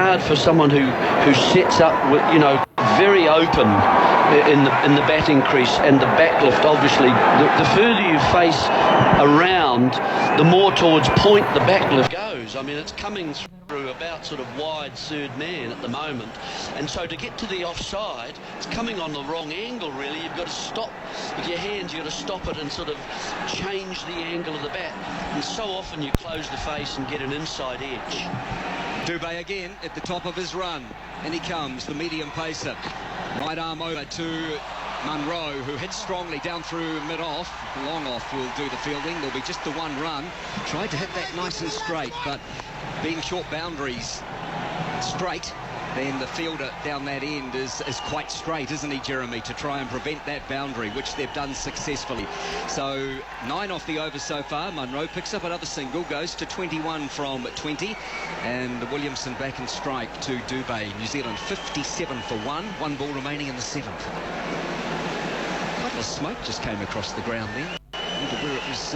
hard for someone who sets up with, very open in the batting crease and the backlift. Obviously, the further you face around, the more towards point the backlift goes. I mean, it's coming through about sort of wide third man at the moment, and so to get to the offside, it's coming on the wrong angle. Really, you've got to stop with your hands. You've got to stop it and sort of change the angle of the bat. And so often you close the face and get an inside edge. Dubé again at the top of his run, and he comes, the medium pacer. Right arm over to Munro, who hits strongly down through mid-off. Long off will do the fielding. There'll be just the one run. Tried to hit that nice and straight, but being short boundaries straight, then the fielder down that end is quite straight, isn't he, Jeremy, to try and prevent that boundary, which they've done successfully. So 9 off the over so far. Munro picks up another single, goes to 21 from 20, and Williamson back in strike to Dubé. New Zealand 57 for 1 ball remaining in the 7th. Quite a lot of smoke just came across the ground there. I wonder where it was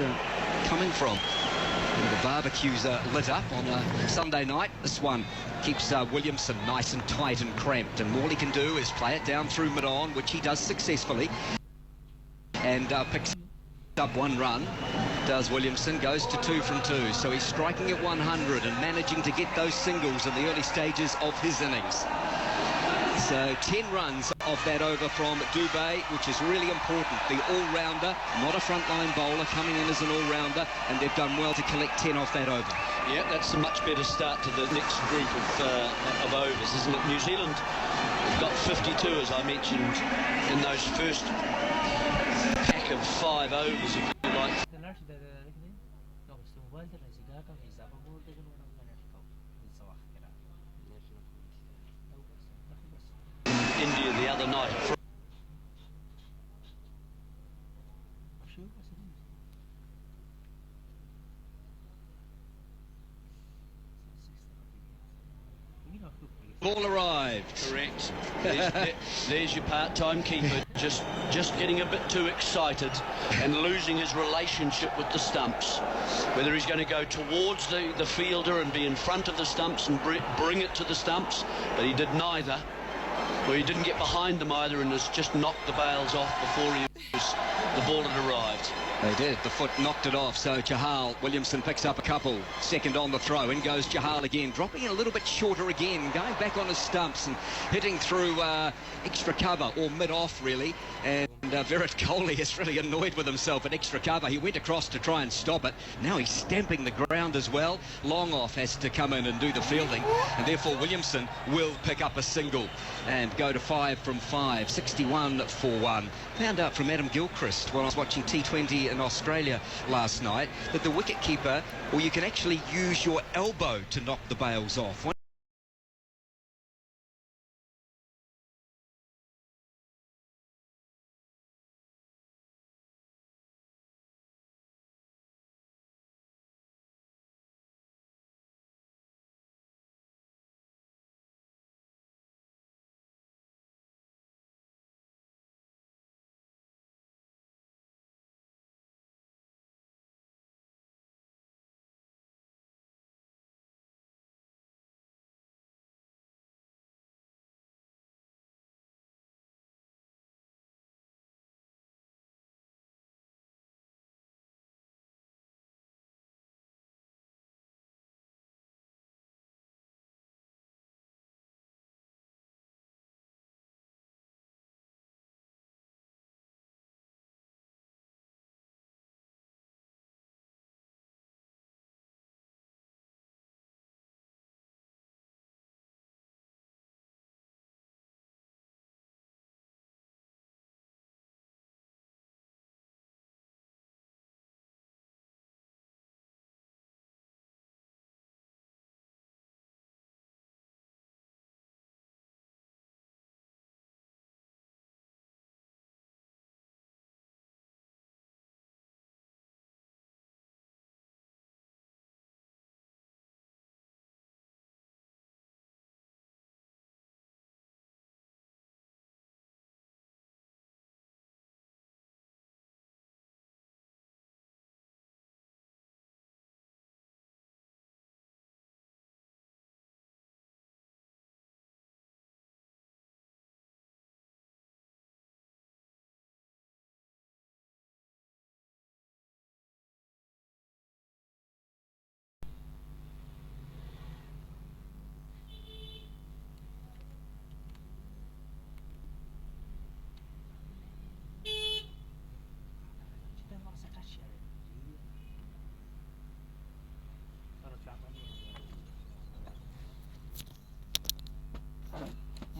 coming from. And the barbecues are lit up on a Sunday night. This one keeps Williamson nice and tight and cramped, and all he can do is play it down through mid-on, which he does successfully, and picks up one run. Does Williamson, goes to 2 from 2, so he's striking at 100 and managing to get those singles in the early stages of his innings. So 10 runs off that over from Dubé, which is really important. The all-rounder, not a frontline bowler, coming in as an all-rounder, and they've done well to collect 10 off that over. Yeah, that's a much better start to the next group of overs, isn't it? New Zealand got 52, as I mentioned, in those first pack of 5 overs, if you like. India the other night. Ball arrived. Correct. There's your part-time keeper, just getting a bit too excited and losing his relationship with the stumps. Whether he's going to go towards the fielder and be in front of the stumps and bring it to the stumps, but he did neither. Well, he didn't get behind them either, and has just knocked the bails off before the ball had arrived. They did. The foot knocked it off. So Chahal, Williamson picks up a couple. Second on the throw. In goes Chahal again. Dropping it a little bit shorter again. Going back on his stumps and hitting through extra cover, or mid-off really. And Virat Kohli is really annoyed with himself at extra cover. He went across to try and stop it. Now he's stamping the ground as well. Long off has to come in and do the fielding. And therefore Williamson will pick up a single and go to 5 from 5. 61 for 1. Found out from Adam Gilchrist when I was watching T20 in Australia last night that the wicketkeeper, or you can actually use your elbow to knock the bails off.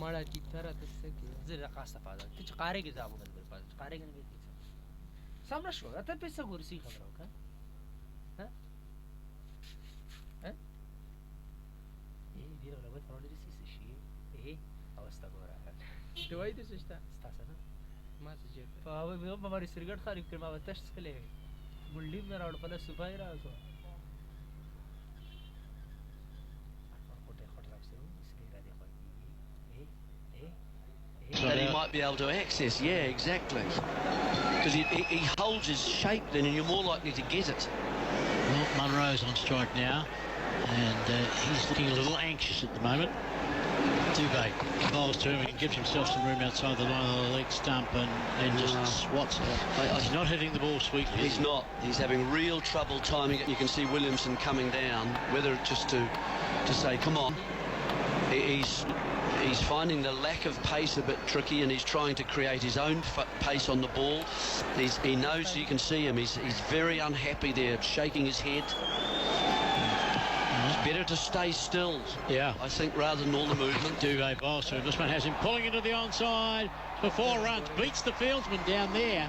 ماړه ټیټ تر ته کې زه راکاسته پاده ته چقاره کې ځابو نه پاده چقاره کې نه وي سامنے شو ته پیسې ګورسي خبره وکړه ها ها دې له وخت باندې سې شي اوستا ګوره دوی دې څه ستاسو نه ما څه چې په هغه به په ماري سرګټ خاري کړم ما تاسو کله ګولډي مې راوړ په صفای راځو that he might be able to access. Yeah, exactly. Because he holds his shape then, and you're more likely to get it. Well, Munro's on strike now, and he's looking a little anxious at the moment. Dubé bowls to him and gives himself some room outside the line of the leg stump and then just swats it. He's not hitting the ball sweetly. He's not. He's having real trouble timing it. You can see Williamson coming down, whether it's just to say, come on. He's finding the lack of pace a bit tricky, and he's trying to create his own pace on the ball. He knows, you can see him, he's very unhappy there, shaking his head. It's better to stay still, I think, rather than all the movement. Dubé bowls to him. This one has him pulling into the onside for 4 runs, beats the fieldsman down there.